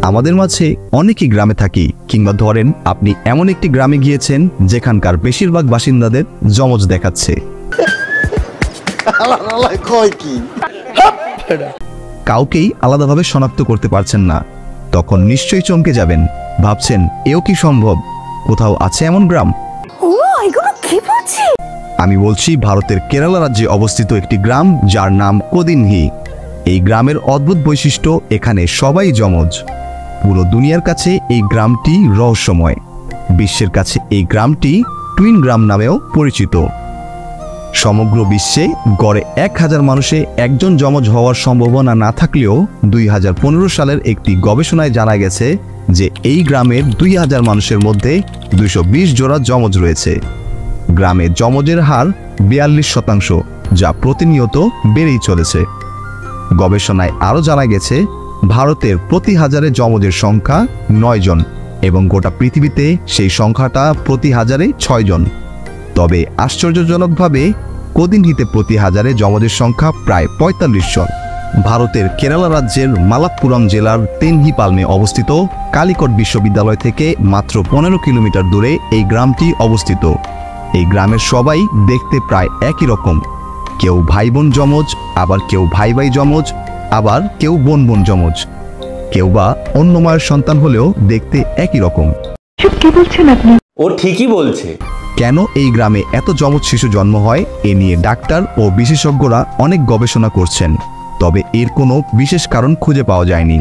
আমাদের মাঝে অনেকেই গ্রামে থাকি, কিংবা ধরেন আপনি এমন একটি গ্রামে গিয়েছেন যেখানকার বেশিরভাগ বাসিন্দাদের যমজ দেখাচ্ছে। কাউকেই আলাদাভাবে শনাক্ত করতে পারছেন না। তখন নিশ্চয়ই চমকে যাবেন, ভাবছেন এও কি সম্ভব? কোথাও আছে এমন গ্রাম? আমি বলছি ভারতের কেরালা রাজ্যে অবস্থিত একটি গ্রাম যার নাম কোদিনহি। এই গ্রামের অদ্ভুত বৈশিষ্ট্য, এখানে সবাই যমজ। পুরো দুনিয়ার কাছে এই গ্রামটি রহস্যময়। বিশ্বের কাছে এই গ্রামটি টুইন গ্রাম নামেও পরিচিত। সমগ্র বিশ্বে গড়ে 1000 মানুষে একজন যমজ হওয়ার সম্ভাবনা না থাকলেও 2015 সালের একটি গবেষণায় জানা গেছে যে এই গ্রামের 2000 মানুষের মধ্যে 220 জোড়া যমজ রয়েছে। গ্রামে যমজের হার 42%, যা প্রতিনিয়ত বেড়েই চলেছে। গবেষণায় আরও জানা গেছে ভারতের প্রতি হাজারে যমজের সংখ্যা 9 জন এবং গোটা পৃথিবীতে সেই সংখ্যাটা প্রতি হাজারে 6 জন। তবে আশ্চর্যজনকভাবে কোদিনহিতে প্রতি হাজারে যমজের সংখ্যা প্রায় 45 জন। ভারতের কেরালা রাজ্যের মালাপ্পুরম জেলার তেনহিপালমে অবস্থিত কালিকট বিশ্ববিদ্যালয় থেকে মাত্র 15 কিলোমিটার দূরে এই গ্রামটি অবস্থিত। এই গ্রামের সবাই দেখতে প্রায় একই রকম। কেউ ভাই বোন যমজ, আবার কেউ ভাই ভাই যমজ, আবার কেউ বোন বোন যমজ, কেউ বা অন্য মায়ের সন্তান হলেও দেখতে একই রকম। কি বলছেন আপনি? ও ঠিকই বলছে। কেন এই গ্রামে এত যমজ শিশু জন্ম হয়, এ নিয়ে ডাক্তার ও বিশেষজ্ঞরা অনেক গবেষণা করছেন, তবে এর কোনো বিশেষ কারণ খুঁজে পাওয়া যায়নি।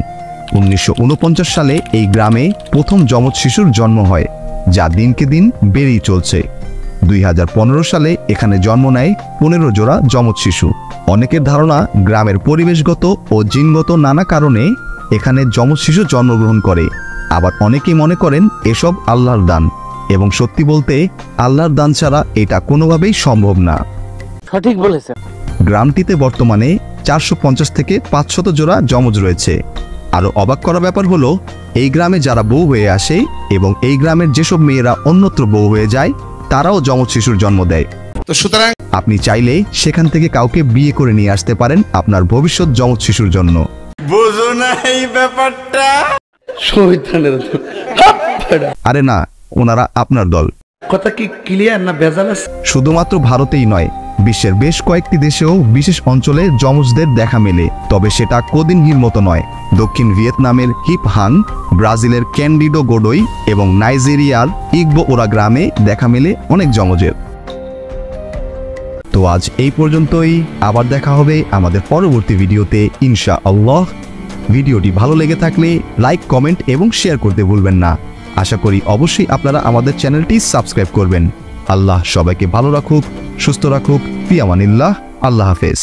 1949 সালে এই গ্রামে প্রথম যমজ শিশুর জন্ম হয়, যা দিনকে দিন বেড়েই চলছে। 2015 সালে এখানে জন্ম নেয় 15 জোড়া যমজ শিশু। অনেকের ধারণা গ্রামের পরিবেশগত ও জিনগত নানা কারণে এখানে যমজ শিশু জন্মগ্রহণ করে। আবার অনেকেই মনে করেন এসব আল্লাহর দান, এবং সত্যি বলতে আল্লাহর দান ছাড়া এটা কোনোভাবেই সম্ভব না। সঠিক বলেছেন। গ্রামটিতে বর্তমানে 450 থেকে 500 জোড়া যমজ রয়েছে। আরও অবাক করা ব্যাপার হলো, এই গ্রামে যারা বউ হয়ে আসে এবং এই গ্রামের যেসব মেয়েরা অন্যত্র বউ হয়ে যায়, তারাও যমজ শিশুর জন্ম দেয়। তো সুতরাং আপনি চাইলে সেখান থেকে কাউকে বিয়ে করে নিয়ে আসতে পারেন আপনার ভবিষ্যৎ যমজ শিশুর জন্য। বুঝো না এই ব্যাপারটা? আরে না, ওনারা আপনার দল। কথা কি ক্লিয়ার না ভেজাল আছে? শুধুমাত্র ভারতেই নয়, বিশ্বের বেশ কয়েকটি দেশেও বিশেষ অঞ্চলে যমজদের দেখা মেলে, তবে সেটা কোদিনহির মতো নয়। দক্ষিণ ভিয়েতনামের হিপ হাং, ব্রাজিলের ক্যান্ডিডো গোডোই এবং নাইজেরিয়ার ইগবো ওরা গ্রামে দেখা মেলে অনেক যমজের। তো আজ এই পর্যন্তই। আবার দেখা হবে আমাদের পরবর্তী ভিডিওতে ইনশাআল্লাহ। ভিডিওটি ভালো লেগে থাকলে লাইক, কমেন্ট এবং শেয়ার করতে ভুলবেন না। আশা করি অবশ্যই আপনারা আমাদের চ্যানেলটি সাবস্ক্রাইব করবেন। আল্লাহ সবাইকে ভালো রাখুক, সুস্থ রাখুক। ফি আমানিল্লাহ। আল্লাহ হাফেজ।